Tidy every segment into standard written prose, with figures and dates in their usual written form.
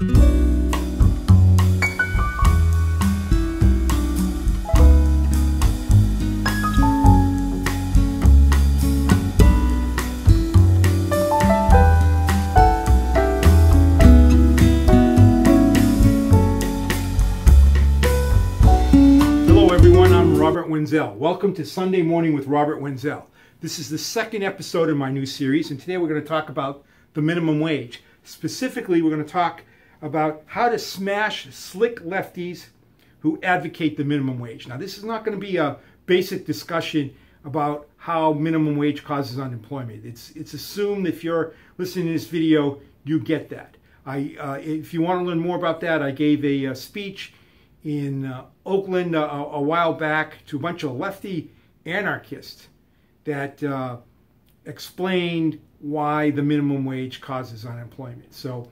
Wenzel. Welcome to Sunday Morning with Robert Wenzel. This is the second episode of my new series, and today we're going to talk about the minimum wage. Specifically, we're going to talk about how to smash slick lefties who advocate the minimum wage. Now, this is not going to be a basic discussion about how minimum wage causes unemployment. It's assumed if you're listening to this video, you get that. If you want to learn more about that, I gave a speech in Oakland a while back to a bunch of lefty anarchists that explained why the minimum wage causes unemployment. So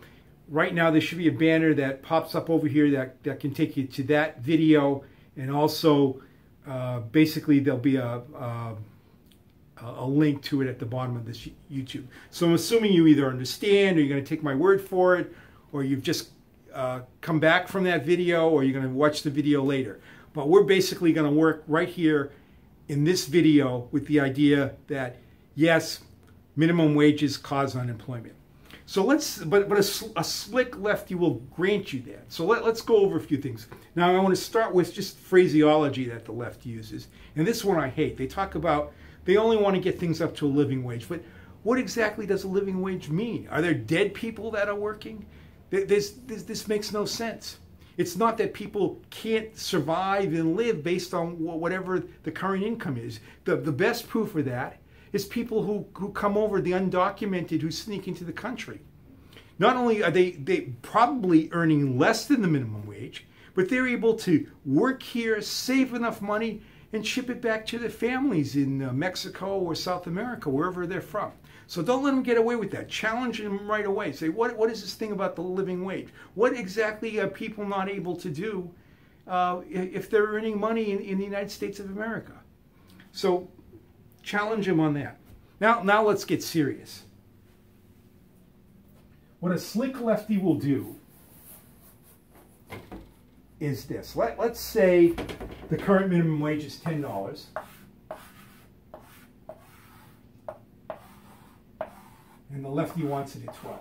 right now there should be a banner that pops up over here that can take you to that video, and also basically there'll be a link to it at the bottom of this YouTube. So I'm assuming you either understand, or you're going to take my word for it, or you've just come back from that video, or you're going to watch the video later. But we're basically going to work right here in this video with the idea that yes, minimum wages cause unemployment. So but a slick lefty will grant you that. So let's go over a few things. Now I want to start with just phraseology that the left uses, and this one I hate. They talk about they only want to get things up to a living wage, but what exactly does a living wage mean? Are there dead people that are working? This makes no sense. It's not that people can't survive and live based on whatever the current income is. The best proof of that is people who come over, the undocumented, who sneak into the country. Not only are they probably earning less than the minimum wage, but they're able to work here, save enough money, and ship it back to their families in Mexico or South America, wherever they're from. So don't let them get away with that. Challenge them right away. Say, what is this thing about the living wage? What exactly are people not able to do if they're earning money in the United States of America? So challenge them on that. Now let's get serious. What a slick lefty will do is this. Let's say the current minimum wage is $10. And the lefty wants it at 12.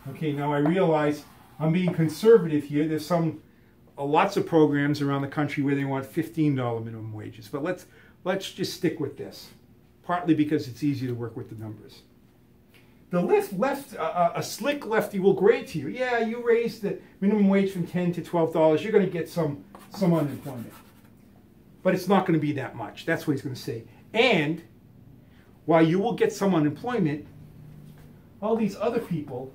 Okay, now I realize I'm being conservative here. There's lots of programs around the country where they want $15 minimum wages. But let's just stick with this, partly because it's easy to work with the numbers. A slick lefty will grant to you, yeah, you raised the minimum wage from $10 to $12, you're going to get some unemployment. But it's not going to be that much. That's what he's going to say. And while you will get some unemployment, all these other people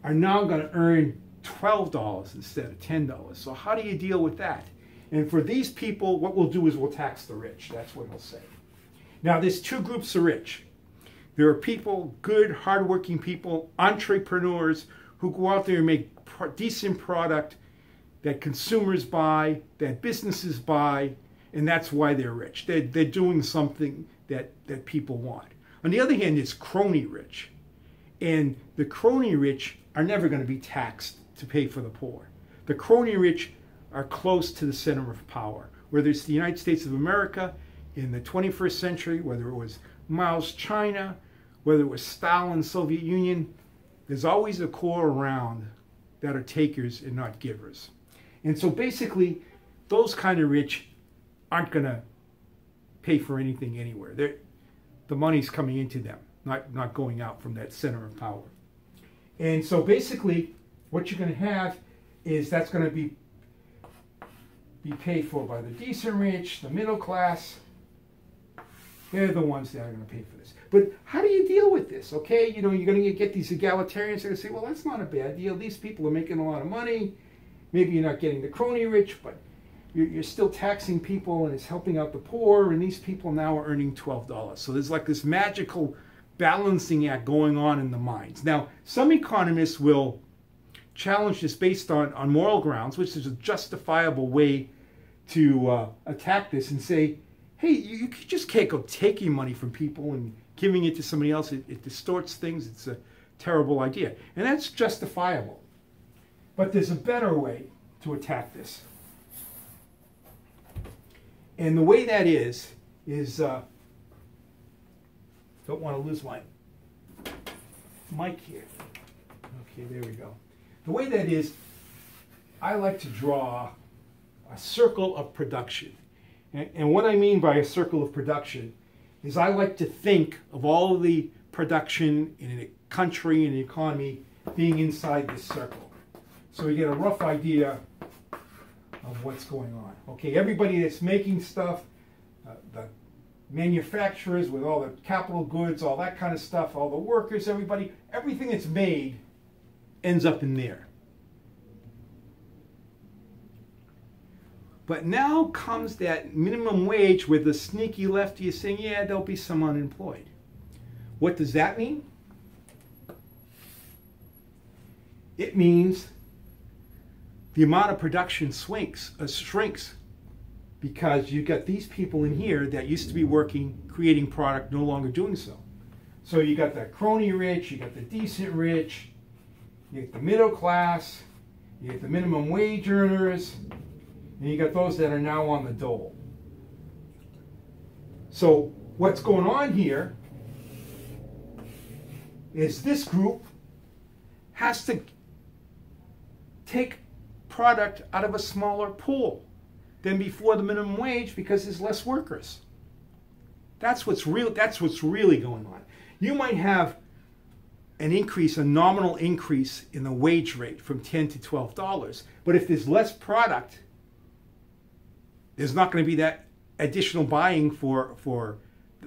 are now going to earn $12 instead of $10. So how do you deal with that? And for these people, what we'll do is we'll tax the rich. That's what he'll say. Now, there's two groups of rich. There are people, good, hardworking people, entrepreneurs, who go out there and make decent product that consumers buy, that businesses buy, and that's why they're rich. They're doing something that people want. On the other hand, it's crony rich. And the crony rich are never going to be taxed to pay for the poor. The crony rich are close to the center of power. Whether it's the United States of America in the 21st century, whether it was Mao's China, whether it was Stalin's Soviet Union, there's always a core around that are takers and not givers. And so basically, those kind of rich aren't going to pay for anything anywhere. The money's coming into them, not going out from that center of power. And so basically, what you're going to have is that's going to be paid for by the decent rich, the middle class. They're the ones that are going to pay for this. But how do you deal with this? Okay, you're going to get these egalitarians that are going to say, well, that's not a bad deal. These people are making a lot of money. Maybe you're not getting the crony rich, but you're still taxing people and it's helping out the poor, and these people now are earning $12. So there's like this magical balancing act going on in the minds. Now, some economists will challenge this based on moral grounds, which is a justifiable way to attack this and say, hey, you just can't go taking money from people and giving it to somebody else. It distorts things. It's a terrible idea. And that's justifiable. But there's a better way to attack this. And the way that is don't want to lose my mic here. Okay, there we go. The way that is, I like to draw a circle of production. And what I mean by a circle of production is I like to think of all the production in a country and an economy being inside this circle. So you get a rough idea of what's going on. Okay, everybody that's making stuff, the manufacturers with all the capital goods, all that kind of stuff, all the workers, everybody, everything that's made ends up in there. But now comes that minimum wage where the sneaky lefty is saying, yeah, there'll be some unemployed. What does that mean? It means the amount of production shrinks because you've got these people in here that used to be working, creating product, no longer doing so. So you got the crony rich, you got the decent rich, you get the middle class, you get the minimum wage earners, and you got those that are now on the dole. So what's going on here is this group has to take product out of a smaller pool than before the minimum wage because there's less workers. That's what's really going on. You might have an increase, a nominal increase in the wage rate from $10 to $12, but if there's less product, there's not going to be that additional buying for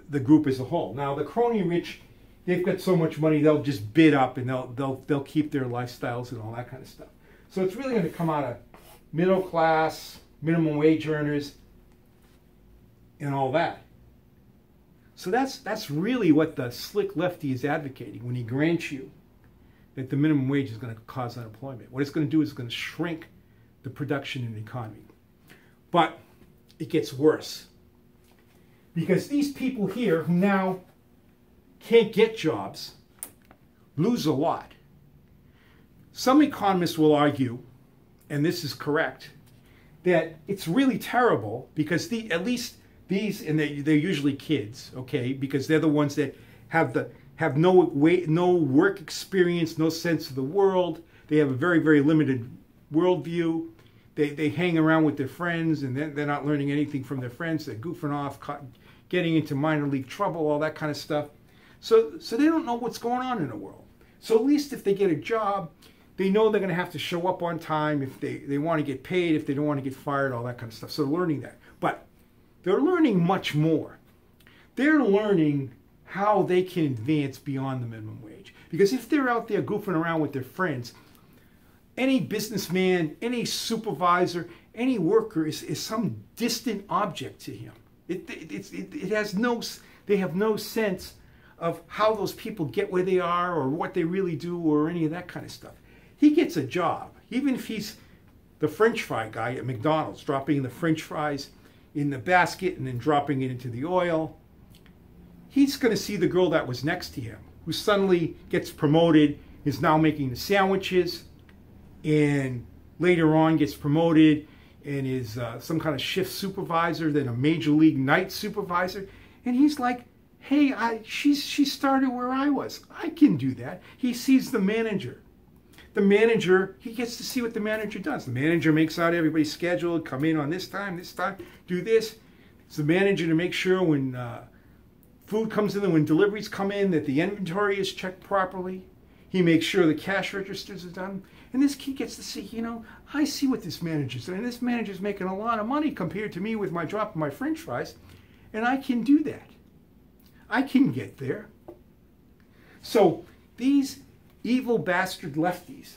the group as a whole. Now the crony rich, they've got so much money they'll just bid up and they'll keep their lifestyles and all that kind of stuff. So it's really going to come out of middle class, minimum wage earners, and all that. So that's really what the slick lefty is advocating when he grants you that the minimum wage is going to cause unemployment. What it's going to do is it's going to shrink the production in the economy. But it gets worse. Because these people here who now can't get jobs lose a lot. Some economists will argue, and this is correct, that it's really terrible because at least these, and they're usually kids, okay, because they're the ones that have no work experience, no sense of the world. They have a very, very limited worldview. They hang around with their friends, and they're not learning anything from their friends. They're goofing off, getting into minor league trouble, all that kind of stuff. So they don't know what's going on in the world. So at least if they get a job, they know they're going to have to show up on time if they want to get paid, if they don't want to get fired, all that kind of stuff. So they're learning that. But they're learning much more. They're learning how they can advance beyond the minimum wage. Because if they're out there goofing around with their friends, any businessman, any supervisor, any worker is some distant object to him. It has no, they have no sense of how those people get where they are or what they really do or any of that kind of stuff. He gets a job, even if he's the French fry guy at McDonald's, dropping the French fries in the basket and then dropping it into the oil. He's going to see the girl that was next to him, who suddenly gets promoted, is now making the sandwiches, and later on gets promoted and is some kind of shift supervisor, then a major league night supervisor. And he's like, hey, she started where I was. I can do that. He sees the manager. The manager, he gets to see what the manager does. The manager makes out everybody's schedule, come in on this time, do this. It's the manager to make sure when food comes in and when deliveries come in that the inventory is checked properly. He makes sure the cash registers are done. And this kid gets to see, you know, I see what this manager's doing. And this manager's making a lot of money compared to me with my drop of my French fries. And I can do that. I can get there. So these evil bastard lefties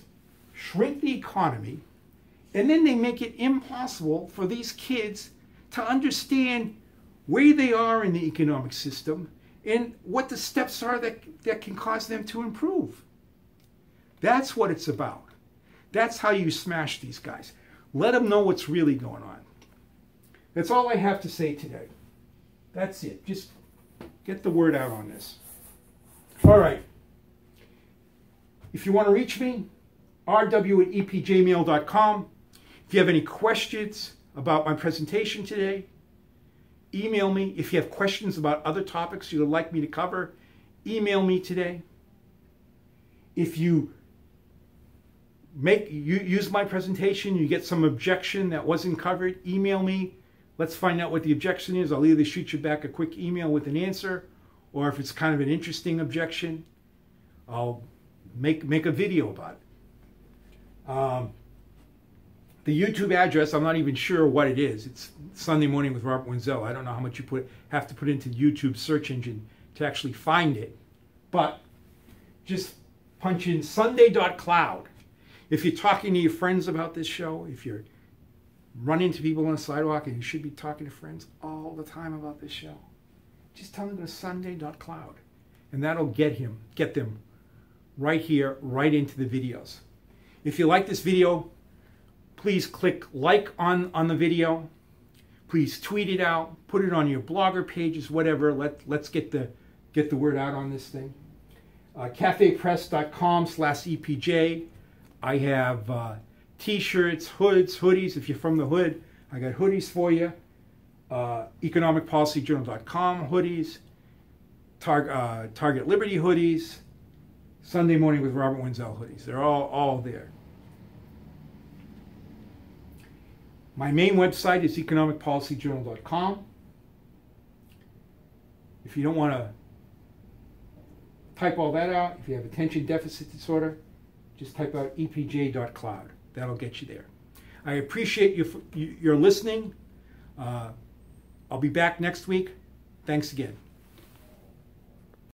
shrink the economy, and then they make it impossible for these kids to understand where they are in the economic system and what the steps are that can cause them to improve. That's what it's about. That's how you smash these guys. Let them know what's really going on. That's all I have to say today. That's it. Just get the word out on this. All right. If you want to reach me, rw@epjmail.com. If you have any questions about my presentation today, email me. If you have questions about other topics you would like me to cover, email me today. If you use my presentation, you get some objection that wasn't covered, email me. Let's find out what the objection is. I'll either shoot you back a quick email with an answer, or if it's kind of an interesting objection, I'll make a video about it. The YouTube address, I'm not even sure what it is. It's Sunday Morning with Robert Wenzel. I don't know how much you have to put into the YouTube search engine to actually find it. But just punch in sunday.cloud. If you're talking to your friends about this show, if you're running into people on the sidewalk, and you should be talking to friends all the time about this show, just tell them to go to sunday.cloud. And that'll get them right here, right into the videos. If you like this video, please click like on the video. Please tweet it out, put it on your blogger pages, whatever. Let's get the word out on this thing. cafepress.com/EPJ. I have t-shirts, hoods, hoodies. If you're from the hood, I got hoodies for you. economicpolicyjournal.com hoodies. Target Liberty hoodies. Sunday Morning with Robert Wenzel hoodies. They're all there. My main website is economicpolicyjournal.com. If you don't want to type all that out, if you have attention deficit disorder, just type out epj.cloud. That'll get you there. I appreciate your listening. I'll be back next week. Thanks again.